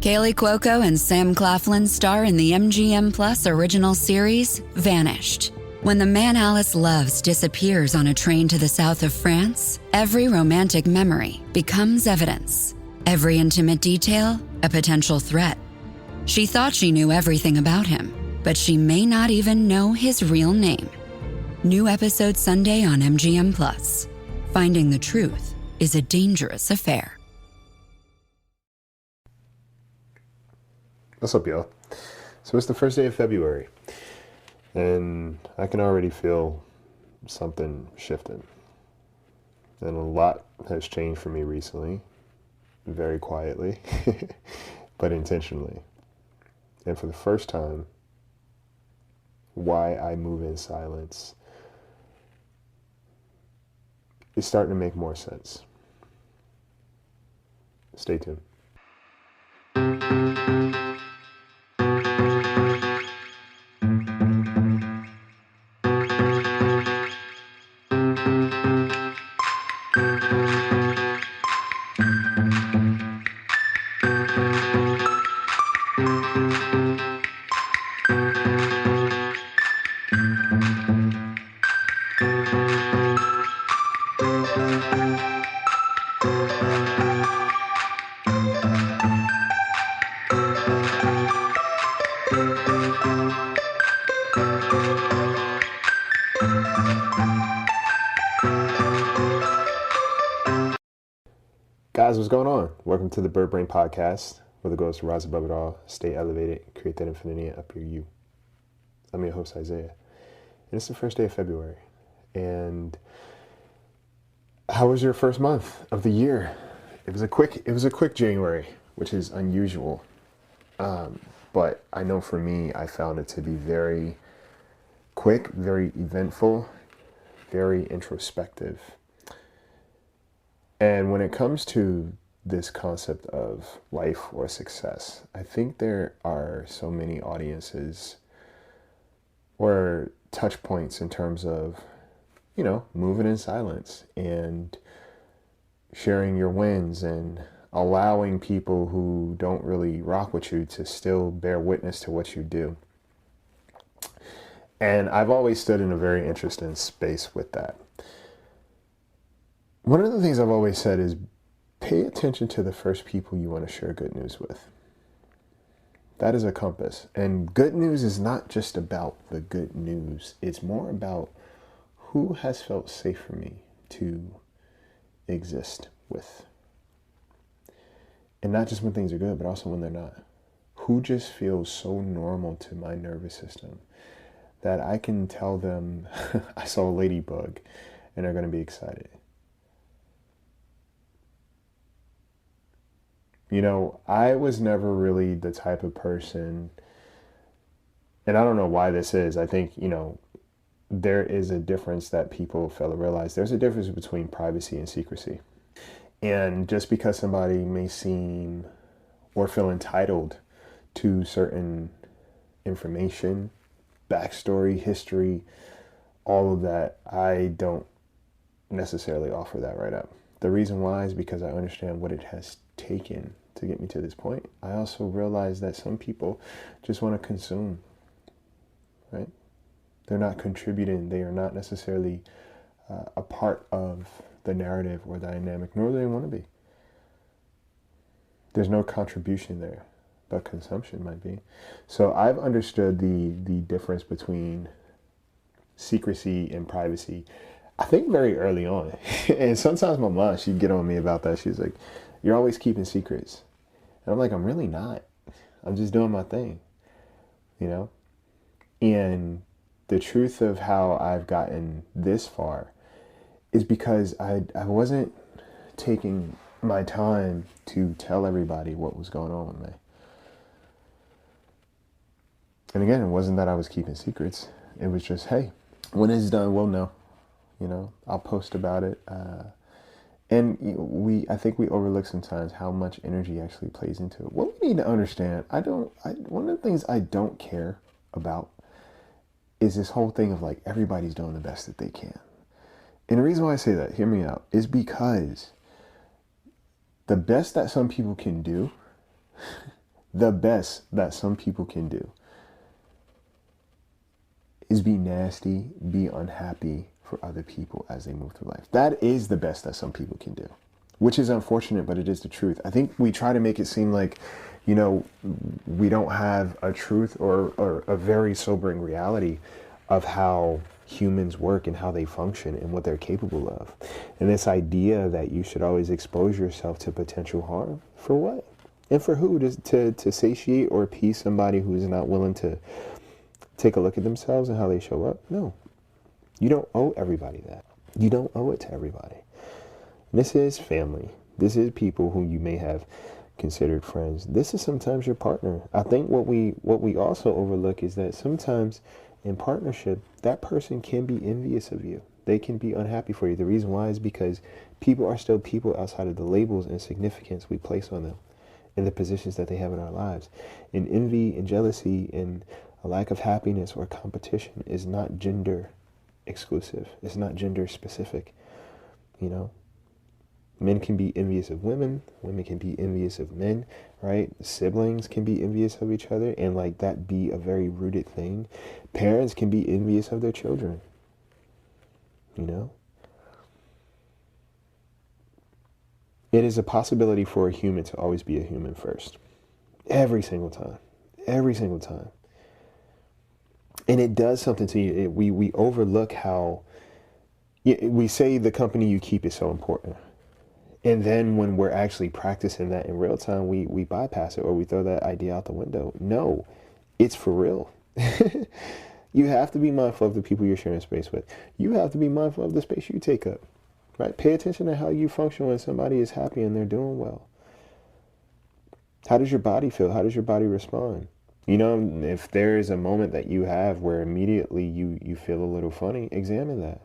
Kaylee Cuoco and Sam Claflin star in the MGM Plus original series, Vanished. When the man Alice loves disappears on a train to the south of France, every romantic memory becomes evidence. Every intimate detail, a potential threat. She thought she knew everything about him, but she may not even know his real name. New episode Sunday on MGM Plus. Finding the truth is a dangerous affair. What's up, y'all? So it's the first day of February, and I can already feel something shifting. And a lot has changed for me recently, very quietly, but intentionally. And for the first time, why I move in silence is starting to make more sense. Stay tuned. Guys, what's going on? Welcome to the Bird Brain Podcast, where the goal is to rise above it all, stay elevated, create that infinity, and up your you. I'm your host, Isaiah, and it's the first day of February. And how was your first month of the year? It was a quick January, which is unusual. But I know for me, I found it to be very quick, very eventful, very introspective. And when it comes to this concept of life or success, I think there are so many audiences or touch points in terms of, moving in silence and sharing your wins and allowing people who don't really rock with you to still bear witness to what you do. And I've always stood in a very interesting space with that. One of the things I've always said is pay attention to the first people you want to share good news with. That is a compass. And good news is not just about the good news. It's more about who has felt safe for me to exist with. And not just when things are good, but also when they're not. Who just feels so normal to my nervous system that I can tell them I saw a ladybug and they're going to be excited. I was never really the type of person, and I don't know why this is. I think, there is a difference that people fail to realize. There's a difference between privacy and secrecy. And just because somebody may seem or feel entitled to certain information, backstory, history, all of that, I don't necessarily offer that right up. The reason why is because I understand what it has taken to get me to this point. I also realize that some people just want to consume, right? They're not contributing. They are not necessarily a part of the narrative or the dynamic, nor do they want to be. There's no contribution there, but consumption might be. So I've understood the difference between secrecy and privacy, I think very early on. And sometimes my mom, she'd get on me about that. She's like, you're always keeping secrets. And I'm like, I'm really not. I'm just doing my thing, And the truth of how I've gotten this far is because I wasn't taking my time to tell everybody what was going on with me. And again, it wasn't that I was keeping secrets. It was just, hey, when it's done, we'll know. I'll post about it. And I think we overlook sometimes how much energy actually plays into it. What we need to understand, one of the things I don't care about is this whole thing of like everybody's doing the best that they can. And the reason why I say that, hear me out, is because the best that some people can do The best that some people can do is be nasty, be unhappy for other people as they move through life. That is the best that some people can do, which is unfortunate, but it is the truth. I think we try to make it seem like, we don't have a truth or a very sobering reality of how humans work and how they function and what they're capable of. And this idea that you should always expose yourself to potential harm, for what? And for who? To satiate or appease somebody who's not willing to take a look at themselves and how they show up? No. You don't owe everybody that. You don't owe it to everybody. This is family. This is people who you may have considered friends. This is sometimes your partner. I think what we also overlook is that sometimes in partnership, that person can be envious of you. They can be unhappy for you. The reason why is because people are still people outside of the labels and significance we place on them and the positions that they have in our lives. And envy and jealousy and a lack of happiness or competition is not gender exclusive. It's not gender specific. Men can be envious of women. Women can be envious of men, right? Siblings can be envious of each other and that be a very rooted thing. Parents can be envious of their children, It is a possibility for a human to always be a human first. Every single time. Every single time. And it does something to you. We overlook how, we say the company you keep is so important. And then when we're actually practicing that in real time, we bypass it or we throw that idea out the window. No, it's for real. You have to be mindful of the people you're sharing space with. You have to be mindful of the space you take up, right? Pay attention to how you function when somebody is happy and they're doing well. How does your body feel? How does your body respond? If there is a moment that you have where immediately you feel a little funny, examine that.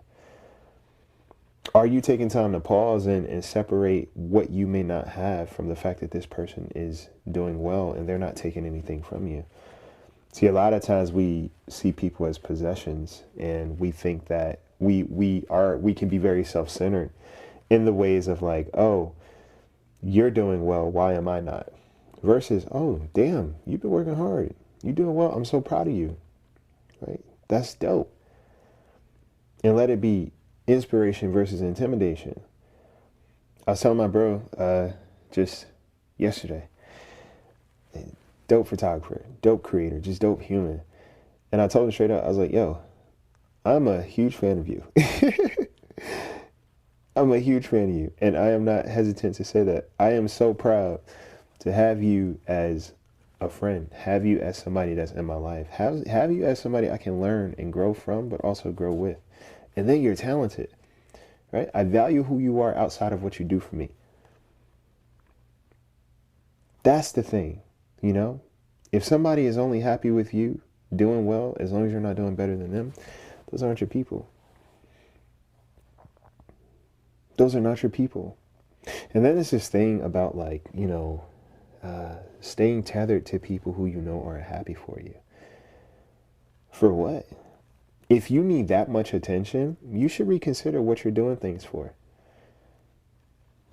Are you taking time to pause and separate what you may not have from the fact that this person is doing well and they're not taking anything from you? See, a lot of times we see people as possessions and we think that we can be very self-centered in the ways of oh, you're doing well, why am I not? Versus, oh, damn, you've been working hard. You're doing well. I'm so proud of you. Right? That's dope. And let it be inspiration versus intimidation. I was telling my bro just yesterday, dope photographer, dope creator, just dope human. And I told him straight up, I was like, yo, I'm a huge fan of you. I'm a huge fan of you. And I am not hesitant to say that. I am so proud to have you as a friend, have you as somebody that's in my life, have you as somebody I can learn and grow from, but also grow with. And then you're talented, right? I value who you are outside of what you do for me. That's the thing, If somebody is only happy with you doing well, as long as you're not doing better than them, those aren't your people. Those are not your people. And then there's this thing about staying tethered to people who are happy for you. For what? If you need that much attention, you should reconsider what you're doing things for.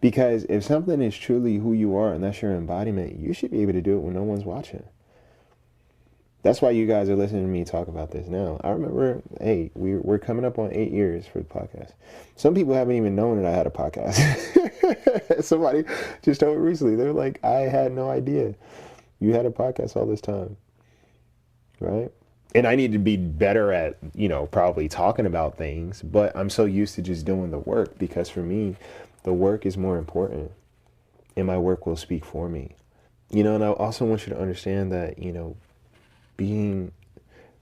Because if something is truly who you are and that's your embodiment, you should be able to do it when no one's watching. That's why you guys are listening to me talk about this now. I remember, hey, we're coming up on 8 years for the podcast. Some people haven't even known that I had a podcast. Somebody just told me recently, they're like, I had no idea you had a podcast all this time, right? And I need to be better at, probably talking about things, but I'm so used to just doing the work because for me, the work is more important and my work will speak for me. And I also want you to understand that, being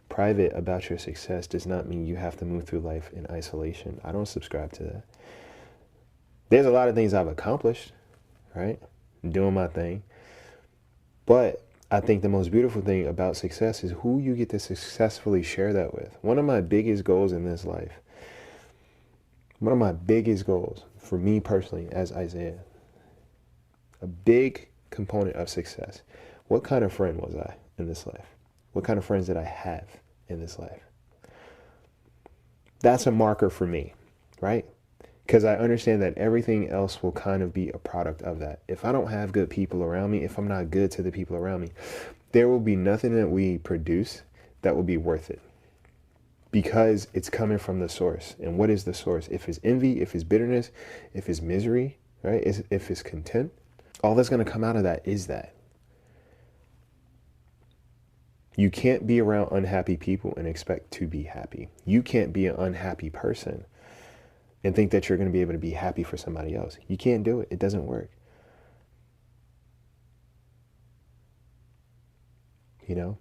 private about your success does not mean you have to move through life in isolation. I don't subscribe to that. There's a lot of things I've accomplished, right? Doing my thing. But I think the most beautiful thing about success is who you get to successfully share that with. One of my biggest goals in this life, one of my biggest goals for me personally as Isaiah, a big component of success. What kind of friend was I in this life? What kind of friends did I have in this life? That's a marker for me, right? Because I understand that everything else will kind of be a product of that. If I don't have good people around me, if I'm not good to the people around me, there will be nothing that we produce that will be worth it, because it's coming from the source. And what is the source? If it's envy, if it's bitterness, if it's misery, right? If it's contempt, all that's going to come out of that is that. You can't be around unhappy people and expect to be happy. You can't be an unhappy person and think that you're going to be able to be happy for somebody else. You can't do it. It doesn't work. You know?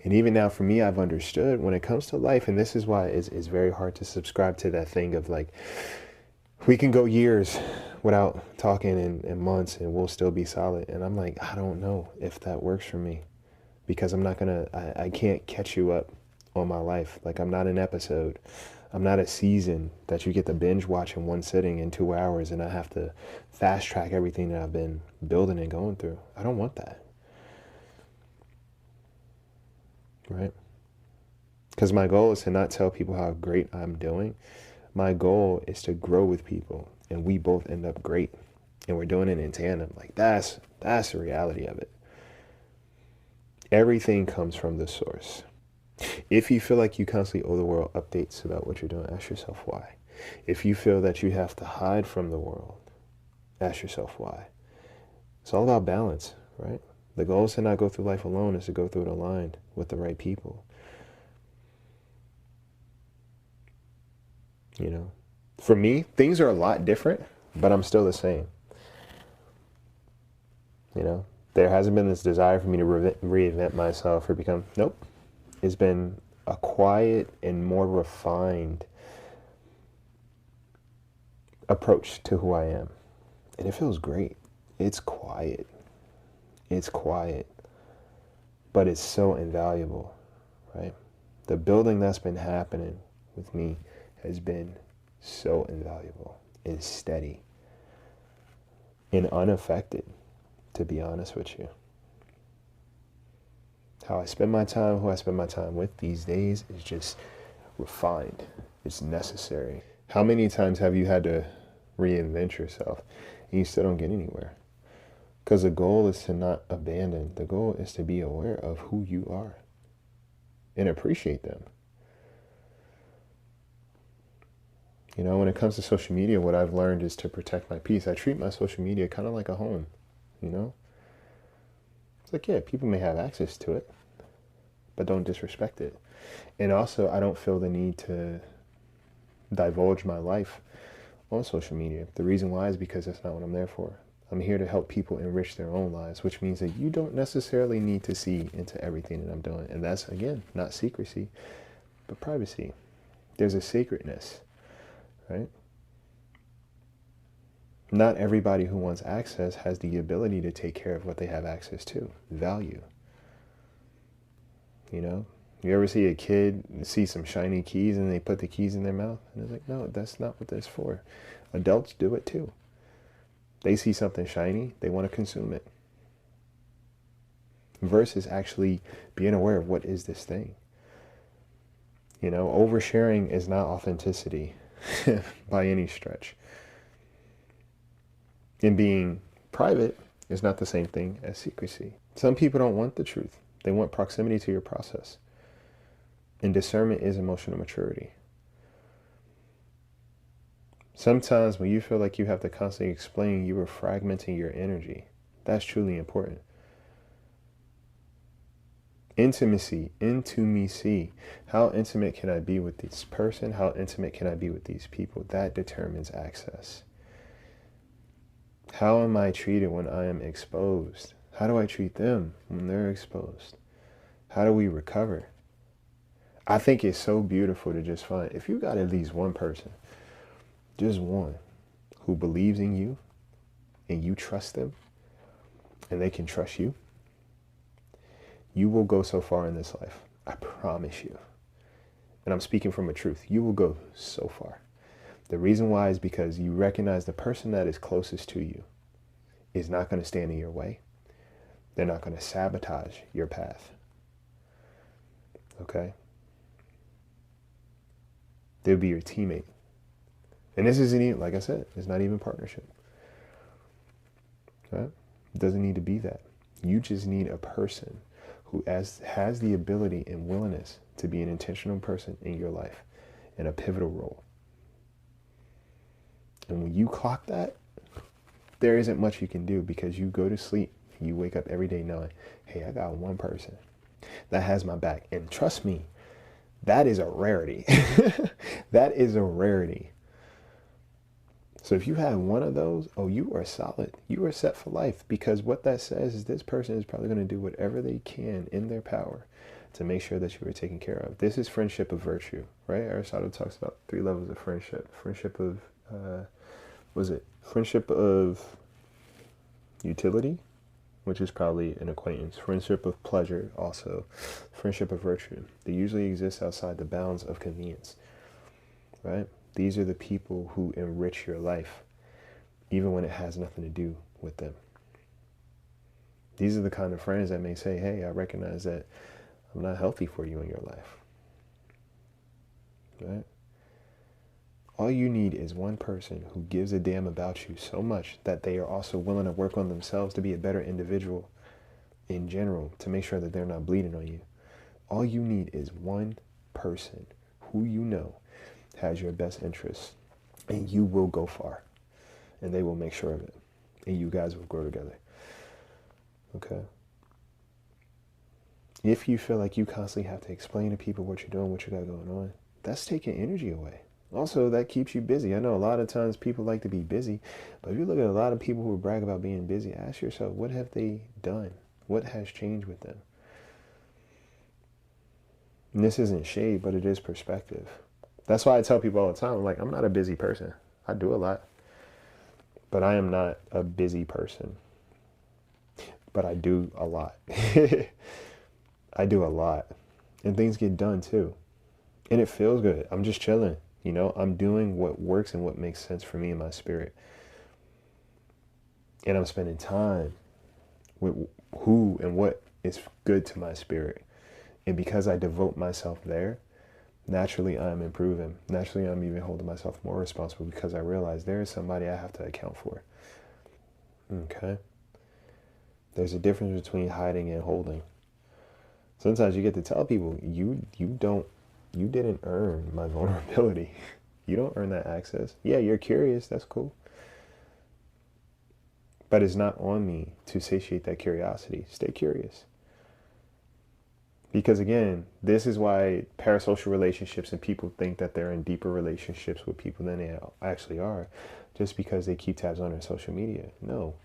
And even now for me, I've understood when it comes to life, and this is why it's very hard to subscribe to that thing of like, we can go years without talking and months and we'll still be solid. And I'm like, I don't know if that works for me, because I can't catch you up on my life. Like, I'm not an episode. I'm not a season that you get to binge watch in one sitting in 2 hours and I have to fast track everything that I've been building and going through. I don't want that. Right? Because my goal is to not tell people how great I'm doing. My goal is to grow with people and we both end up great. And we're doing it in tandem. Like, that's the reality of it. Everything comes from the source. If you feel like you constantly owe the world updates about what you're doing, ask yourself why. If you feel that you have to hide from the world, ask yourself why. It's all about balance, right? The goal is to not go through life alone, is to go through it aligned with the right people. You know, for me, things are a lot different, but I'm still the same. You know, there hasn't been this desire for me to reinvent myself or become, nope. It's been a quiet and more refined approach to who I am. And it feels great. It's quiet. It's quiet. But it's so invaluable, right? The building that's been happening with me has been so invaluable and steady and unaffected, to be honest with you. How I spend my time, who I spend my time with these days is just refined. It's necessary. How many times have you had to reinvent yourself and you still don't get anywhere? Because the goal is to not abandon. The goal is to be aware of who you are and appreciate them. You know, when it comes to social media, what I've learned is to protect my peace. I treat my social media kind of like a home, you know? It's like, yeah, people may have access to it, but don't disrespect it. And also, I don't feel the need to divulge my life on social media. The reason why is because that's not what I'm there for. I'm here to help people enrich their own lives, which means that you don't necessarily need to see into everything that I'm doing. And that's, again, not secrecy, but privacy. There's a sacredness, right? Not everybody who wants access has the ability to take care of what they have access to, value. You know, you ever see a kid see some shiny keys and they put the keys in their mouth? And it's like, no, that's not what that's for. Adults do it too. They see something shiny, they want to consume it. Versus actually being aware of what is this thing. You know, oversharing is not authenticity by any stretch. And being private is not the same thing as secrecy. Some people don't want the truth. They want proximity to your process. And discernment is emotional maturity. Sometimes when you feel like you have to constantly explain, you are fragmenting your energy. That's truly important. Intimacy. How intimate can I be with this person? How intimate can I be with these people? That determines access. How am I treated when I am exposed? How do I treat them when they're exposed? How do we recover? I think it's so beautiful to just find, if you got at least one person, just one, who believes in you and you trust them and they can trust you, you will go so far in this life. I promise you. And I'm speaking from a truth. You will go so far. The reason why is because you recognize the person that is closest to you is not going to stand in your way. They're not going to sabotage your path. Okay? They'll be your teammate. And this isn't even, like I said, it's not even partnership. Right? It doesn't need to be that. You just need a person who has the ability and willingness to be an intentional person in your life in a pivotal role. And when you clock that, there isn't much you can do, because you go to sleep, you wake up every day knowing, hey, I got one person that has my back. And trust me, that is a rarity. That is a rarity. So if you have one of those, oh, you are solid. You are set for life, because what that says is this person is probably going to do whatever they can in their power to make sure that you are taken care of. This is friendship of virtue, right? Aristotle talks about 3 levels of friendship. Friendship of, friendship of utility, which is probably an acquaintance. Friendship of pleasure, also. Friendship of virtue. They usually exist outside the bounds of convenience, right? These are the people who enrich your life, even when it has nothing to do with them. These are the kind of friends that may say, hey, I recognize that I'm not healthy for you in your life, right? All you need is one person who gives a damn about you so much that they are also willing to work on themselves to be a better individual in general, to make sure that they're not bleeding on you. All you need is one person who you know has your best interests, and you will go far, and they will make sure of it, and you guys will grow together. Okay? If you feel like you constantly have to explain to people what you're doing, what you got going on, that's taking energy away. Also, that keeps you busy. I know a lot of times people like to be busy, but if you look at a lot of people who brag about being busy, ask yourself, what have they done? What has changed with them? And this isn't shade, but it is perspective. That's why I tell people all the time, like, I'm not a busy person. I do a lot, but I am not a busy person. But I do a lot. I do a lot. And things get done too. And it feels good. I'm just chilling. You know, I'm doing what works and what makes sense for me and my spirit. And I'm spending time with who and what is good to my spirit. And because I devote myself there, naturally I'm improving. Naturally I'm even holding myself more responsible, because I realize there is somebody I have to account for. Okay? There's a difference between hiding and holding. Sometimes you get to tell people, you didn't earn my vulnerability. You don't earn that access. Yeah, you're curious. That's cool. But it's not on me to satiate that curiosity. Stay curious. Because again, this is why parasocial relationships and people think that they're in deeper relationships with people than they actually are, just because they keep tabs on their social media. No,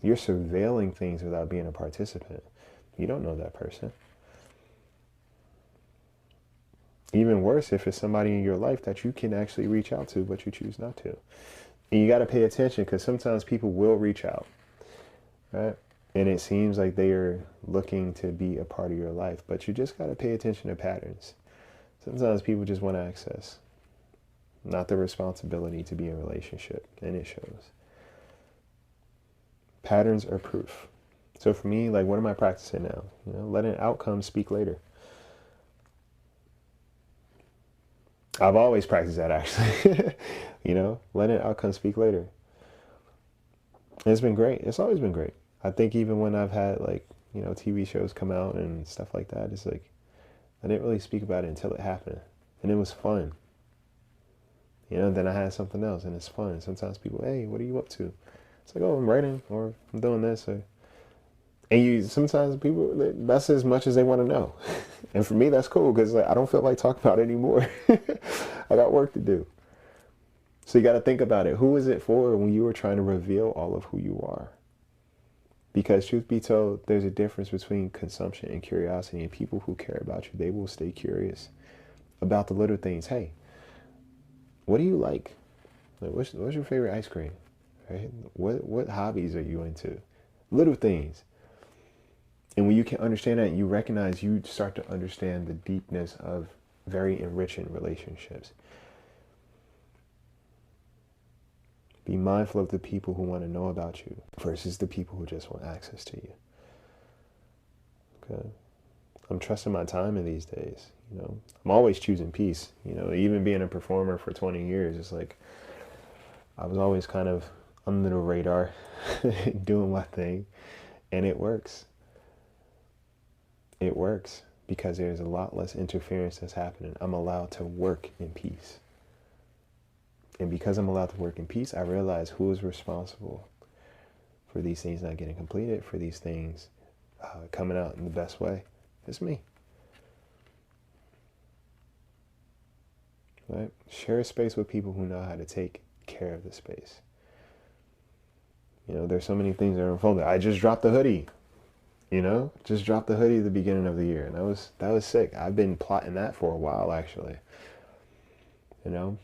you're surveilling things without being a participant. You don't know that person. Even worse, if it's somebody in your life that you can actually reach out to, but you choose not to. And you got to pay attention, because sometimes people will reach out, right? And it seems like they are looking to be a part of your life, but you just got to pay attention to patterns. Sometimes people just want access, not the responsibility to be in a relationship, and it shows. Patterns are proof. So for me, like, what am I practicing now? You know, letting outcomes speak later. I've always practiced that, actually. You know, letting outcomes speak later. And it's been great. It's always been great. I think even when I've had, like, you know, TV shows come out and stuff like that, it's like, I didn't really speak about it until it happened. And it was fun. You know, then I had something else, and it's fun. Sometimes people, hey, what are you up to? It's like, oh, I'm writing, or I'm doing this, or... And sometimes people, that's as much as they want to know. And for me, that's cool, because, like, I don't feel like talking about it anymore. I got work to do. So you got to think about it. Who is it for when you are trying to reveal all of who you are? Because truth be told, there's a difference between consumption and curiosity. And people who care about you, they will stay curious about the little things. Hey, what do you like? Like, what's your favorite ice cream? Right? What hobbies are you into? Little things. And when you can understand that, you recognize, you start to understand the deepness of very enriching relationships. Be mindful of the people who want to know about you versus the people who just want access to you. Okay? I'm trusting my time in these days. You know, I'm always choosing peace. You know, even being a performer for 20 years, it's like, I was always kind of under the radar, doing my thing, and it works. It works because there's a lot less interference that's happening. I'm allowed to work in peace. And because I'm allowed to work in peace, I realize who is responsible for these things not getting completed, for these things coming out in the best way. It's me. Right? Share a space with people who know how to take care of the space. You know, there's so many things that are unfolding. I just dropped the hoodie. You know, just dropped the hoodie at the beginning of the year, and that was sick. I've been plotting that for a while, actually. You know,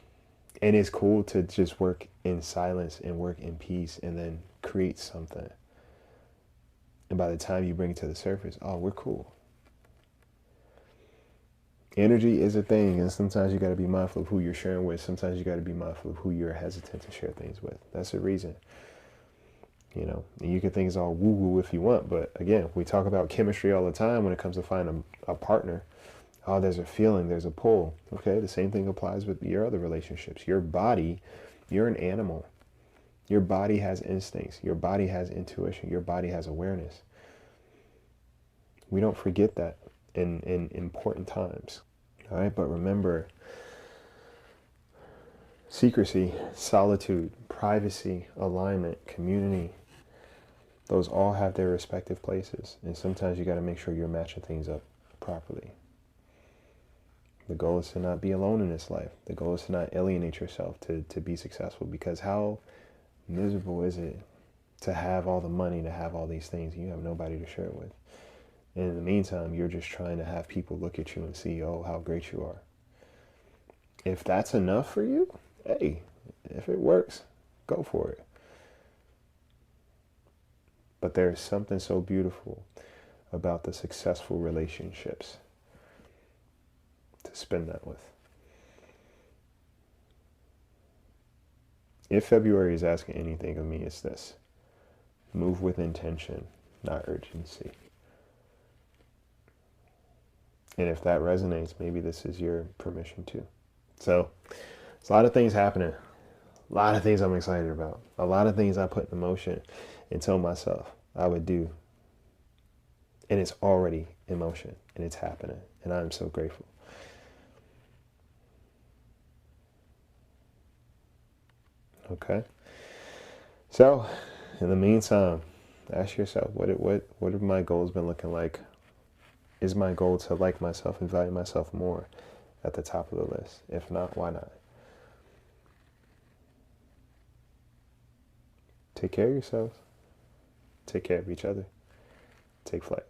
and it's cool to just work in silence and work in peace, and then create something. And by the time you bring it to the surface, oh, we're cool. Energy is a thing, and sometimes you got to be mindful of who you're sharing with. Sometimes you got to be mindful of who you're hesitant to share things with. That's the reason. You know, and you can think it's all woo-woo if you want, but again, we talk about chemistry all the time when it comes to finding a partner. Oh, there's a feeling, there's a pull. Okay, the same thing applies with your other relationships. Your body, you're an animal. Your body has instincts. Your body has intuition. Your body has awareness. We don't forget that in important times. All right, but remember, secrecy, solitude, privacy, alignment, community, those all have their respective places. And sometimes you got to make sure you're matching things up properly. The goal is to not be alone in this life. The goal is to not alienate yourself to be successful, because how miserable is it to have all the money, to have all these things, and you have nobody to share it with. And in the meantime, you're just trying to have people look at you and see, oh, how great you are. If that's enough for you, hey, if it works, go for it. But there's something so beautiful about the successful relationships to spend that with. If February is asking anything of me, it's this: move with intention, not urgency. And if that resonates, maybe this is your permission too. So, there's a lot of things happening. A lot of things I'm excited about. A lot of things I put in motion and told myself I would do. And it's already in motion, and it's happening. And I'm so grateful. Okay? So, in the meantime, ask yourself, what have my goals been looking like? Is my goal to like myself and value myself more at the top of the list? If not, why not? Take care of yourselves. Take care of each other. Take flight.